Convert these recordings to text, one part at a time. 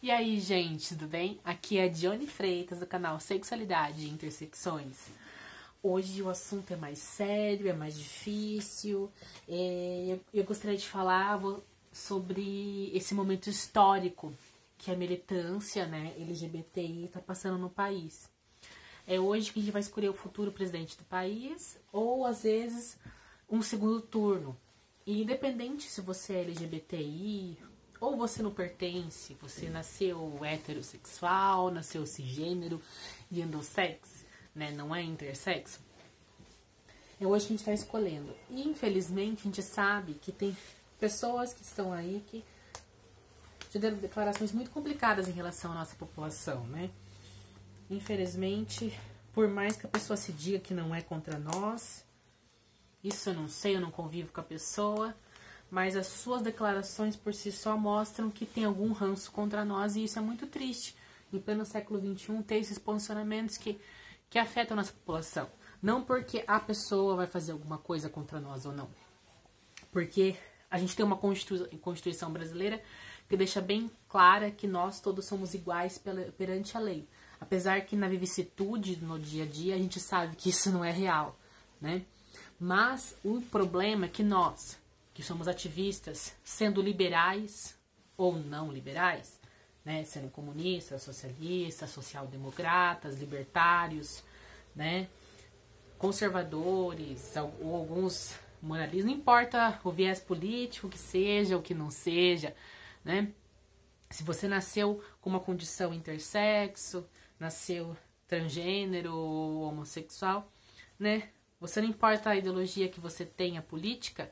E aí, gente, tudo bem? Aqui é a Dione Freitas, do canal Sexualidade e Intersecções. Hoje o assunto é mais sério, é mais difícil. Eu gostaria de falar sobre esse momento histórico que a militância, né, LGBTI está passando no país. É hoje que a gente vai escolher o futuro presidente do país, ou às vezes um segundo turno. E independente se você é LGBTI ou você não pertence, você nasceu heterossexual, nasceu cisgênero e endossex, né, não é intersexo, é hoje que a gente está escolhendo. E infelizmente a gente sabe que tem pessoas que estão aí que já deram declarações muito complicadas em relação à nossa população, né? Infelizmente, por mais que a pessoa se diga que não é contra nós, isso eu não sei, eu não convivo com a pessoa, mas as suas declarações por si só mostram que tem algum ranço contra nós, e isso é muito triste. Em pleno século XXI, ter esses posicionamentos que afetam a nossa população. Não porque a pessoa vai fazer alguma coisa contra nós ou não. Porque a gente tem uma Constituição brasileira que deixa bem clara que nós todos somos iguais perante a lei. Apesar que na vicissitude, no dia a dia, a gente sabe que isso não é real, né? Mas o problema é que nós, que somos ativistas, sendo liberais ou não liberais, né, sendo comunistas, socialistas, social-democratas, libertários, né, conservadores, ou alguns moralistas, não importa o viés político que seja ou que não seja, né, se você nasceu com uma condição intersexo, nasceu transgênero ou homossexual, né, você não importa a ideologia que você tenha política,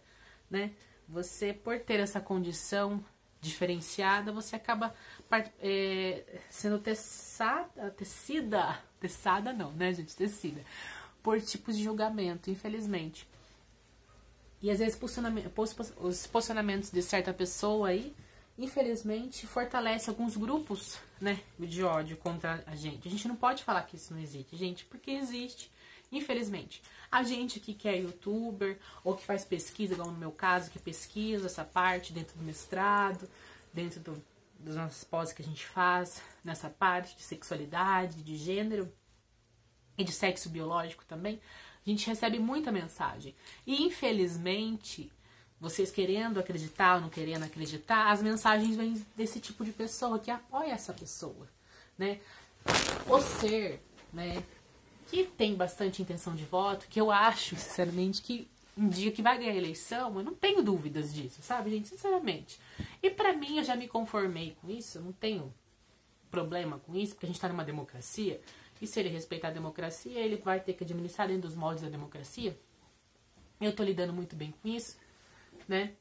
né? Você, por ter essa condição diferenciada, você acaba sendo tecida não, né, gente? Tecida por tipos de julgamento, infelizmente. E às vezes os posicionamentos de certa pessoa aí, infelizmente, fortalece alguns grupos, né, de ódio contra a gente. A gente não pode falar que isso não existe, gente, porque existe. Infelizmente, a gente que é youtuber ou que faz pesquisa, igual no meu caso, que pesquisa essa parte dentro do mestrado, dentro das nossas pós que a gente faz, nessa parte de sexualidade, de gênero e de sexo biológico também, a gente recebe muita mensagem. E infelizmente, vocês querendo acreditar ou não querendo acreditar, as mensagens vêm desse tipo de pessoa que apoia essa pessoa, né? O ser, né, que tem bastante intenção de voto, que eu acho, sinceramente, que um dia que vai ganhar a eleição, eu não tenho dúvidas disso, sabe, gente? Sinceramente. E pra mim, eu já me conformei com isso, eu não tenho problema com isso, porque a gente tá numa democracia, e se ele respeitar a democracia, ele vai ter que administrar dentro dos moldes da democracia. Eu tô lidando muito bem com isso, né?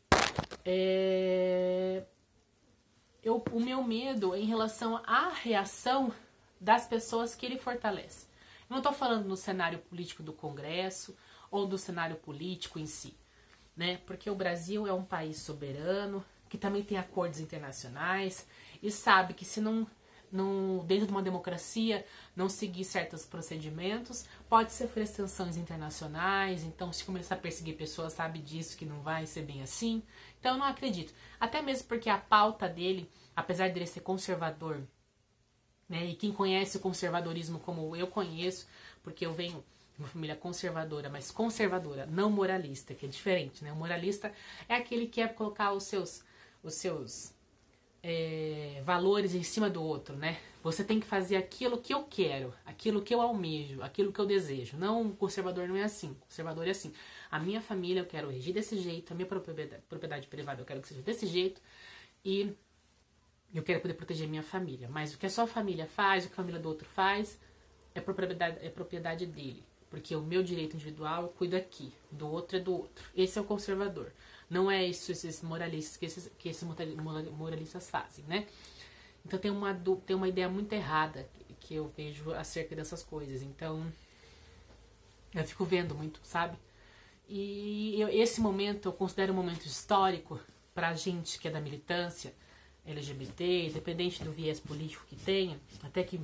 O meu medo é em relação à reação das pessoas que ele fortalece. Eu não estou falando no cenário político do Congresso ou do cenário político em si, né? Porque o Brasil é um país soberano, que também tem acordos internacionais e sabe que se não dentro de uma democracia não seguir certos procedimentos, pode sofrer sanções internacionais. Então, se começar a perseguir pessoas, sabe disso, que não vai ser bem assim. Então, eu não acredito. Até mesmo porque a pauta dele, apesar dele ser conservador, né, e quem conhece o conservadorismo como eu conheço, porque eu venho de uma família conservadora, mas conservadora, não moralista, que é diferente, né? O moralista é aquele que quer colocar os seus valores em cima do outro, né? Você tem que fazer aquilo que eu quero, aquilo que eu almejo, aquilo que eu desejo. Não, o conservador não é assim. O conservador é assim. A minha família eu quero regir desse jeito, a minha propriedade privada eu quero que seja desse jeito, e eu quero poder proteger minha família. Mas o que a sua família faz, o que a família do outro faz, é propriedade dele. Porque o meu direito individual eu cuido aqui, do outro é do outro. Esse é o conservador. Não é isso, esses moralistas que esses moralistas fazem, né? Então tem uma ideia muito errada que eu vejo acerca dessas coisas. Então, eu fico vendo muito, sabe? E esse momento eu considero um momento histórico pra gente que é da militância LGBT, independente do viés político que tenha, até que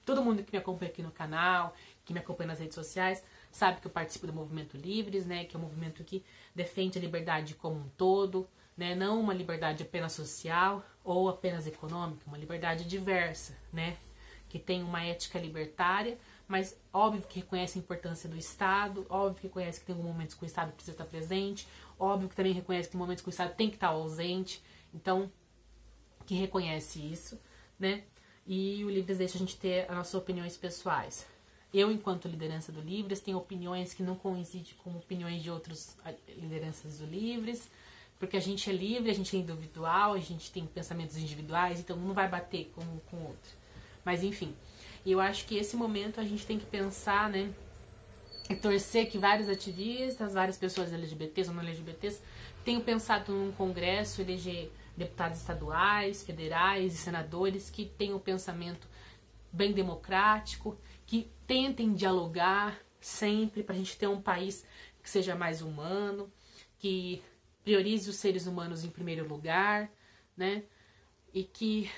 todo mundo que me acompanha aqui no canal, que me acompanha nas redes sociais, sabe que eu participo do Movimento Livres, né, que é um movimento que defende a liberdade como um todo, né? Não uma liberdade apenas social ou apenas econômica, uma liberdade diversa, né? Que tem uma ética libertária, mas óbvio que reconhece a importância do Estado, óbvio que reconhece que tem alguns momentos que o Estado precisa estar presente, óbvio que também reconhece que tem momentos que o Estado tem que estar ausente, então, que reconhece isso, né? E o Livres deixa a gente ter as nossas opiniões pessoais. Eu, enquanto liderança do Livres, tenho opiniões que não coincidem com opiniões de outras lideranças do Livres, porque a gente é livre, a gente é individual, a gente tem pensamentos individuais, então não vai bater com o outro. Mas enfim, eu acho que esse momento a gente tem que pensar, né, e torcer que vários ativistas, várias pessoas LGBTs ou não LGBTs tenham pensado num congresso, eleger deputados estaduais, federais e senadores que tenham um pensamento bem democrático, que tentem dialogar sempre para a gente ter um país que seja mais humano, que priorize os seres humanos em primeiro lugar, né? E que,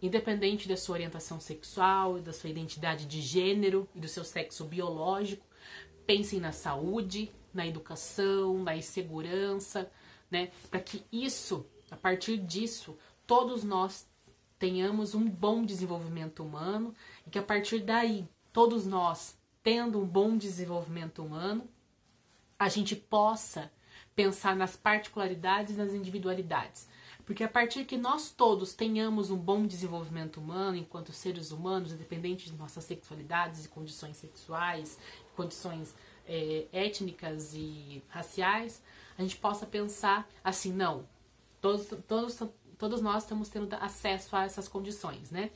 independente da sua orientação sexual, da sua identidade de gênero e do seu sexo biológico, pensem na saúde, na educação, na segurança, né? Para que isso, a partir disso, todos nós tenhamos um bom desenvolvimento humano e que a partir daí, todos nós, tendo um bom desenvolvimento humano, a gente possa pensar nas particularidades e nas individualidades. Porque a partir que nós todos tenhamos um bom desenvolvimento humano, enquanto seres humanos, independente de nossas sexualidades e condições sexuais, condições étnicas e raciais, a gente possa pensar assim, não, todos nós estamos tendo acesso a essas condições, né?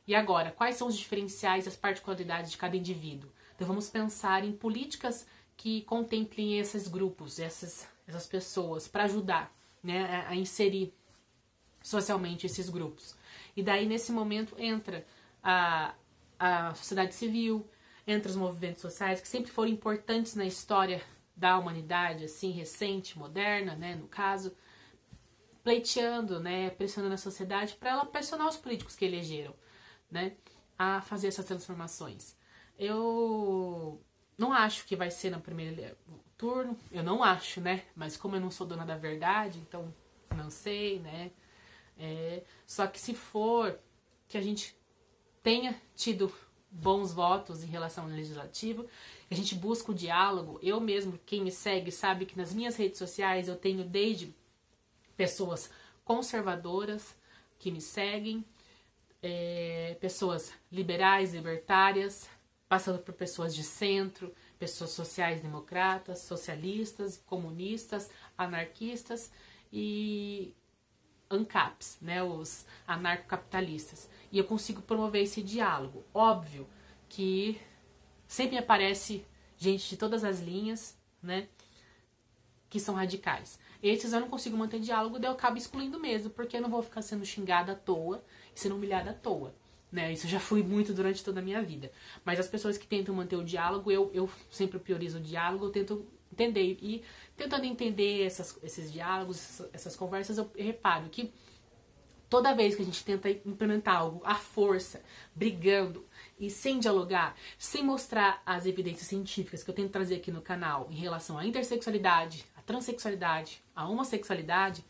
E agora, quais são os diferenciais e as particularidades de cada indivíduo? Então vamos pensar em políticas que contemplem esses grupos, essas pessoas, para ajudar, né, a inserir socialmente esses grupos. E daí, nesse momento, entra a sociedade civil, entra os movimentos sociais, que sempre foram importantes na história da humanidade, assim, recente, moderna, né, no caso, pleiteando, né, pressionando a sociedade para ela pressionar os políticos que elegeram, né, a fazer essas transformações. Eu não acho que vai ser no primeiro turno, eu não acho, né, mas como eu não sou dona da verdade, então não sei, né, só que se for que a gente tenha tido bons votos em relação ao legislativo, a gente busca o diálogo. Eu mesmo, quem me segue sabe que nas minhas redes sociais eu tenho desde pessoas conservadoras que me seguem, pessoas liberais, libertárias, passando por pessoas de centro, pessoas sociais-democratas, socialistas, comunistas, anarquistas e ANCAPs, né, os anarcocapitalistas. E eu consigo promover esse diálogo. Óbvio que sempre aparece gente de todas as linhas, né, que são radicais. Esses eu não consigo manter diálogo, daí eu acabo excluindo mesmo, porque eu não vou ficar sendo xingada à toa e sendo humilhada à toa. Né? Isso já fui muito durante toda a minha vida. Mas as pessoas que tentam manter o diálogo, eu sempre priorizo o diálogo, eu tento entender. E tentando entender esses diálogos, essas conversas, eu reparo que toda vez que a gente tenta implementar algo à força, brigando e sem dialogar, sem mostrar as evidências científicas que eu tento trazer aqui no canal em relação à intersexualidade, à transexualidade, à homossexualidade,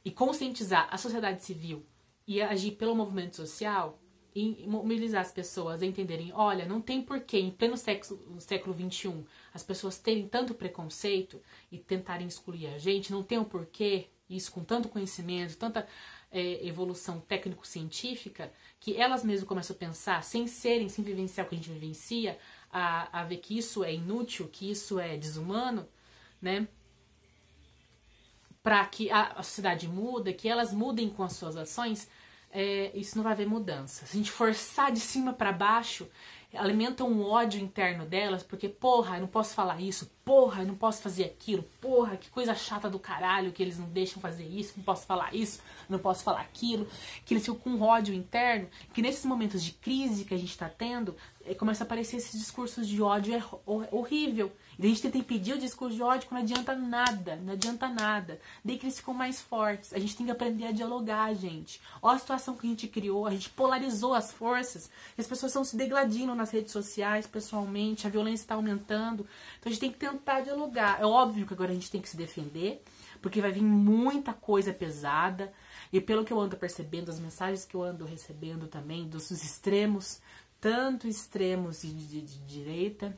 e conscientizar a sociedade civil e agir pelo movimento social e mobilizar as pessoas a entenderem, olha, não tem porquê, em pleno século XXI, as pessoas terem tanto preconceito e tentarem excluir a gente, não tem um porquê, isso com tanto conhecimento, tanta evolução técnico-científica, que elas mesmas começam a pensar, sem vivenciar o que a gente vivencia, a ver que isso é inútil, que isso é desumano, né? Para que a sociedade muda, que elas mudem com as suas ações, isso não vai haver mudança. Se a gente forçar de cima para baixo, alimenta um ódio interno delas, porque, porra, eu não posso falar isso, porra, eu não posso fazer aquilo, porra, que coisa chata do caralho que eles não deixam fazer isso, não posso falar isso, não posso falar aquilo, que eles ficam com um ódio interno, que nesses momentos de crise que a gente está tendo, começa a aparecer esses discursos de ódio horrível. E a gente tenta impedir o discurso de ódio, que não adianta nada, não adianta nada. Daí que eles ficam mais fortes. A gente tem que aprender a dialogar, gente. Olha a situação que a gente criou, a gente polarizou as forças, e as pessoas estão se degladindo nas redes sociais, pessoalmente, a violência está aumentando. Então a gente tem que tentar dialogar. É óbvio que agora a gente tem que se defender, porque vai vir muita coisa pesada, e pelo que eu ando percebendo, as mensagens que eu ando recebendo também, dos extremos, tanto extremos de direita,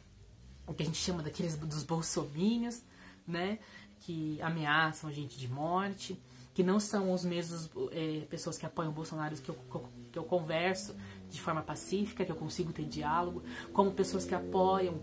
o que a gente chama daqueles dos bolsominions, né, que ameaçam a gente de morte, que não são os mesmos pessoas que apoiam o Bolsonaro que eu converso de forma pacífica, que eu consigo ter diálogo, como pessoas que apoiam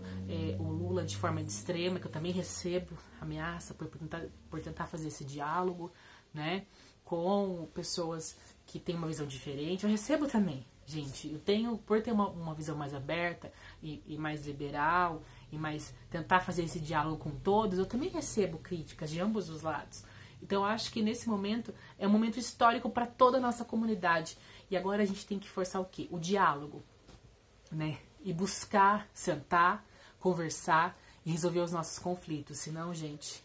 o Lula de forma extrema, que eu também recebo ameaça por tentar fazer esse diálogo, né, com pessoas que têm uma visão diferente. Eu recebo também, gente, eu tenho, por ter uma visão mais aberta e mais liberal, e mais tentar fazer esse diálogo com todos, eu também recebo críticas de ambos os lados. Então eu acho que nesse momento é um momento histórico para toda a nossa comunidade. E agora a gente tem que forçar o quê? O diálogo, né? E buscar, sentar, conversar e resolver os nossos conflitos. Senão, gente,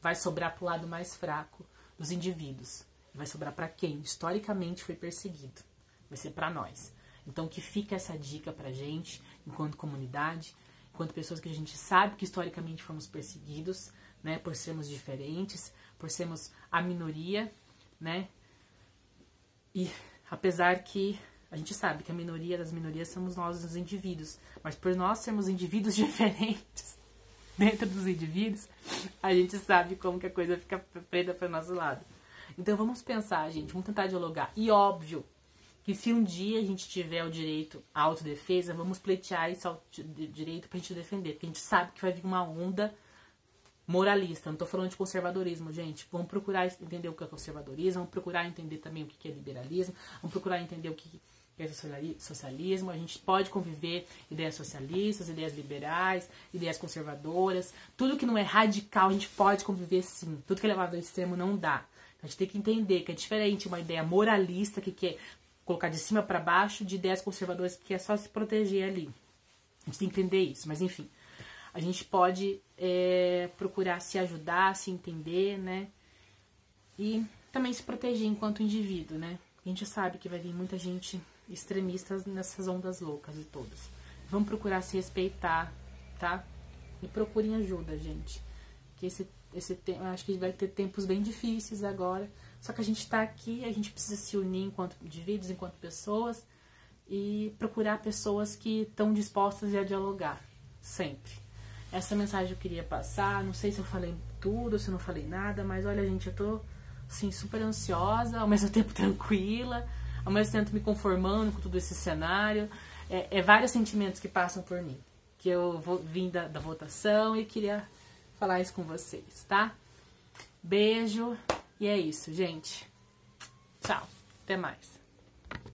vai sobrar pro lado mais fraco dos indivíduos. Vai sobrar para quem historicamente foi perseguido. Vai ser para nós. Então que fica essa dica pra gente, enquanto comunidade, enquanto pessoas que a gente sabe que historicamente fomos perseguidos, né, por sermos diferentes, por sermos a minoria, né, e apesar que a gente sabe que a minoria das minorias somos nós, os indivíduos, mas por nós sermos indivíduos diferentes dentro dos indivíduos, a gente sabe como que a coisa fica preta para o nosso lado. Então vamos pensar, gente, vamos tentar dialogar. E óbvio que se um dia a gente tiver o direito à autodefesa, vamos pleitear esse direito pra gente defender, porque a gente sabe que vai vir uma onda moralista. Não tô falando de conservadorismo, gente. Vamos procurar entender o que é conservadorismo, vamos procurar entender também o que é liberalismo, vamos procurar entender o que é socialismo. A gente pode conviver ideias socialistas, ideias liberais, ideias conservadoras. Tudo que não é radical a gente pode conviver sim. Tudo que é levado ao extremo não dá. A gente tem que entender que é diferente uma ideia moralista que quer colocar de cima para baixo, de ideias conservadoras que é só se proteger ali. A gente tem que entender isso, mas enfim. A gente pode procurar se ajudar, se entender, né? E também se proteger enquanto indivíduo, né? A gente sabe que vai vir muita gente extremista nessas ondas loucas e todas. Vamos procurar se respeitar, tá? E procurem ajuda, gente. Que acho que vai ter tempos bem difíceis agora. Só que a gente tá aqui, a gente precisa se unir enquanto indivíduos, enquanto pessoas, e procurar pessoas que estão dispostas a dialogar, sempre. Essa mensagem eu queria passar, não sei se eu falei tudo, se eu não falei nada, mas olha, gente, eu tô, assim, super ansiosa, ao mesmo tempo tranquila, ao mesmo tempo me conformando com todo esse cenário. Vários sentimentos que passam por mim, que eu vim da votação e queria falar isso com vocês, tá? Beijo. E é isso, gente. Tchau. Até mais.